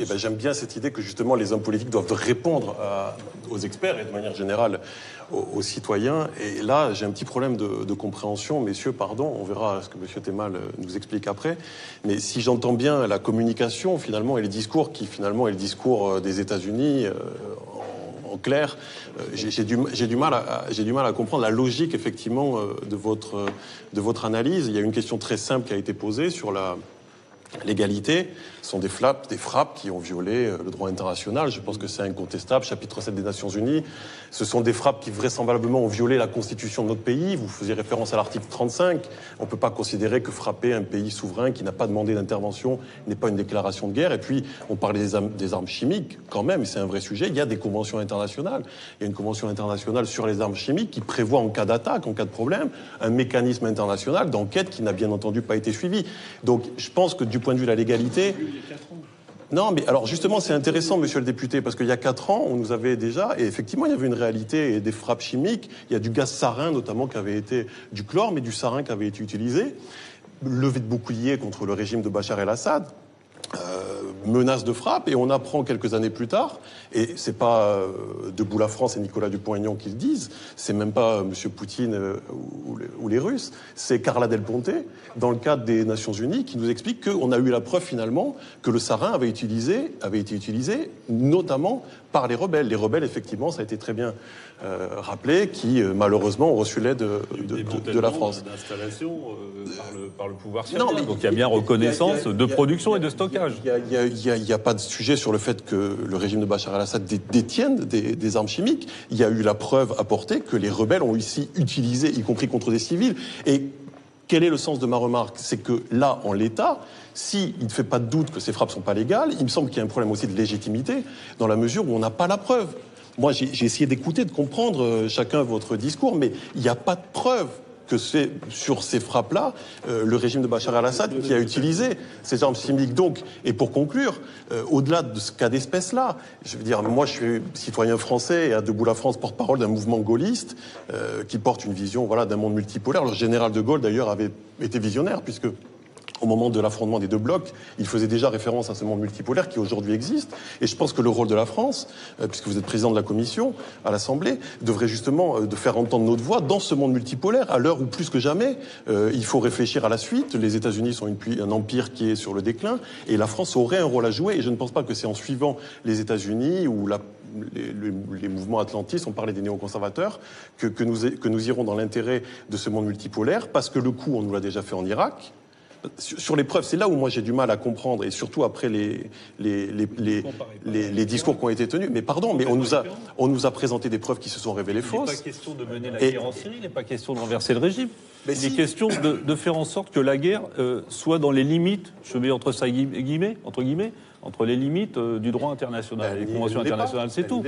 Eh ben, j'aime bien cette idée que justement les hommes politiques doivent répondre aux experts et de manière générale aux citoyens. Et là, j'ai un petit problème de compréhension. Messieurs, pardon, on verra ce que M. Temal nous explique après. Mais si j'entends bien la communication finalement et les discours qui finalement est le discours des États-Unis en clair, j'ai du mal à comprendre la logique effectivement de votre analyse. Il y a une question très simple qui a été posée sur la l'égalité. Ce sont des frappes qui ont violé le droit international. Je pense que c'est incontestable. Chapitre 7 des Nations Unies. Ce sont des frappes qui vraisemblablement ont violé la constitution de notre pays. Vous faisiez référence à l'article 35. On ne peut pas considérer que frapper un pays souverain qui n'a pas demandé d'intervention n'est pas une déclaration de guerre. Et puis, on parlait des armes chimiques quand même, et c'est un vrai sujet. Il y a des conventions internationales. Il y a une convention internationale sur les armes chimiques qui prévoit en cas d'attaque, en cas de problème, un mécanisme international d'enquête qui n'a bien entendu pas été suivi. Donc, je pense que du point de vue de la légalité... Non, mais alors justement, c'est intéressant, monsieur le député, parce qu'il y a 4 ans, on nous avait déjà, et effectivement, il y avait une réalité et des frappes chimiques. Il y a du gaz sarin, notamment, qui avait été du chlore, mais du sarin qui avait été utilisé. Levée de bouclier contre le régime de Bachar el-Assad. Menace de frappe, et on apprend quelques années plus tard, et c'est pas Debout la France et Nicolas Dupont-Aignan qui le disent, c'est même pas monsieur Poutine ou les Russes, c'est Carla Del Ponte, dans le cadre des Nations Unies, qui nous explique qu'on a eu la preuve finalement que le sarin avait été utilisé notamment par les rebelles. Les rebelles, effectivement, ça a été très bien rappelé, qui malheureusement ont reçu l'aide de la France. D'installation par le pouvoir syrien. Donc il y a bien reconnaissance de production et de stockage. Il n'y a pas de sujet sur le fait que le régime de Bachar el-Assad détienne des armes chimiques. Il y a eu la preuve apportée que les rebelles ont ici utilisé, y compris contre des civils. Et quel est le sens de ma remarque? C'est que là, en l'état, s'il ne fait pas de doute que ces frappes ne sont pas légales, il me semble qu'il y a un problème aussi de légitimité, dans la mesure où on n'a pas la preuve. Moi, j'ai essayé d'écouter, de comprendre chacun votre discours, mais il n'y a pas de preuve que c'est sur ces frappes-là le régime de Bachar el-Assad qui a utilisé ces armes chimiques. Donc, et pour conclure, au-delà de ce cas d'espèce-là, je veux dire, moi je suis citoyen français et à Debout la France porte-parole d'un mouvement gaulliste qui porte une vision, voilà, d'un monde multipolaire. Le général de Gaulle d'ailleurs avait été visionnaire, puisque au moment de l'affrontement des deux blocs, il faisait déjà référence à ce monde multipolaire qui aujourd'hui existe. Et je pense que le rôle de la France, puisque vous êtes président de la Commission à l'Assemblée, devrait justement de faire entendre notre voix dans ce monde multipolaire, à l'heure où plus que jamais, il faut réfléchir à la suite. Les États-Unis sont un empire qui est sur le déclin, et la France aurait un rôle à jouer. Et je ne pense pas que c'est en suivant les États-Unis ou les mouvements atlantistes, on parlait des néoconservateurs, que nous irons dans l'intérêt de ce monde multipolaire, parce que le coup, on nous l'a déjà fait en Irak. Sur les preuves, c'est là où moi j'ai du mal à comprendre, et surtout après les discours qui ont été tenus. Mais pardon, mais on nous a présenté des preuves qui se sont révélées fausses. Il n'est pas question de mener la guerre en Syrie, il n'est pas question de renverser le régime. Mais il est question de faire en sorte que la guerre soit dans les limites, je mets entre les limites du droit international, les conventions internationales, c'est tout.